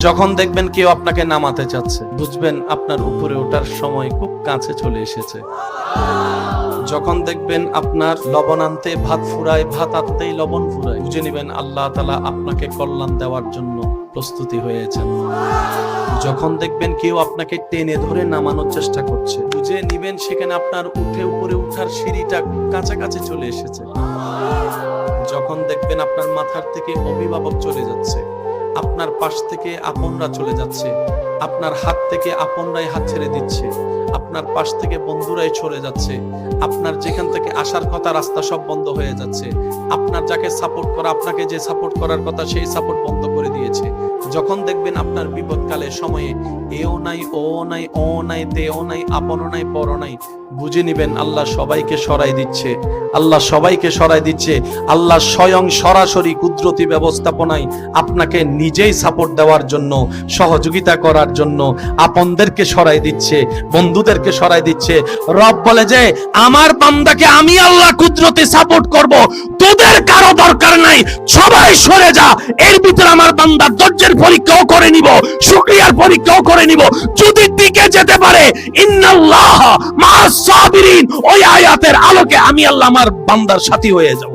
যখন দেখবেন কেউ আপনাকে নামাতে চাচ্ছে, বুঝবেন আপনার উপরে ওঠার সময় খুব কাছে চলে এসেছে। যখন দেখবেন আপনার লবণ আনতে ভাত ফুরায়, ভাত আনতেই লবণ ফুরায়, বুঝে নিবেন আল্লাহ তাআলা আপনাকে কল্যাণ দেওয়ার জন্য প্রস্তুতি হয়েছেন। যখন দেখবেন কেউ আপনাকে টেনে ধরে নামানোর চেষ্টা করছে, বুঝে নিবেন সেখানে আপনার উপরে উঠার সিঁড়িটা কাছাকাছি চলে এসেছে। যখন দেখবেন আপনার মাথার থেকে অভিভাবক চলে যাচ্ছে, আপনার পাশ থেকে আপনরা চলে যাচ্ছে, আপনার হাত থেকে আপনরাই হাত ছেড়ে দিচ্ছে, আপনার পাশ থেকে বন্ধুরাই চলে যাচ্ছে, আপনার যেখান থেকে আসার কথা রাস্তা সব বন্ধ হয়ে যাচ্ছে, আপনার যাকে সাপোর্ট করা, আপনাকে যে সাপোর্ট করার কথা সেই সাপোর্ট বন্ধ করে দিয়েছে। যখন দেখবেন আপনার বিপদকালে সময়ে এও নাই, ও নাই, ও নাই, তেও নাই, আপনও নাই, পরও নাই, বুঝে নিবেন আল্লাহ সবাইকে সরাই দিচ্ছে। আল্লাহ সবাইকে সরাই দিচ্ছে। আল্লাহ স্বয়ং সরাসরি কুদরতি ব্যবস্থাপনায় আপনাকে নিজেই সাপোর্ট দেওয়ার জন্য, সহযোগিতা করার জন্য আপনদেরকে সরাই দিচ্ছে, বন্ধুদেরকে সরাই দিচ্ছে। রব বলে যে আমার বান্দাকে আমি আল্লাহ কুদরতি সাপোর্ট করব, তোদের কারো দরকার নাই, সবাই সরে যা। এর ভিতরে আমার বান্দা ধৈর্যের পরীক্ষাও করে নিব, শুকরিয়ার পরীক্ষাও করে নিব। যদি টিকে যেতে পারে, ইন্নাল্লাহ মা'আস সাবিরিন, ওই আয়াতের আলোকে আমি আল্লাহ আমার বান্দার সাথী হয়ে যাব।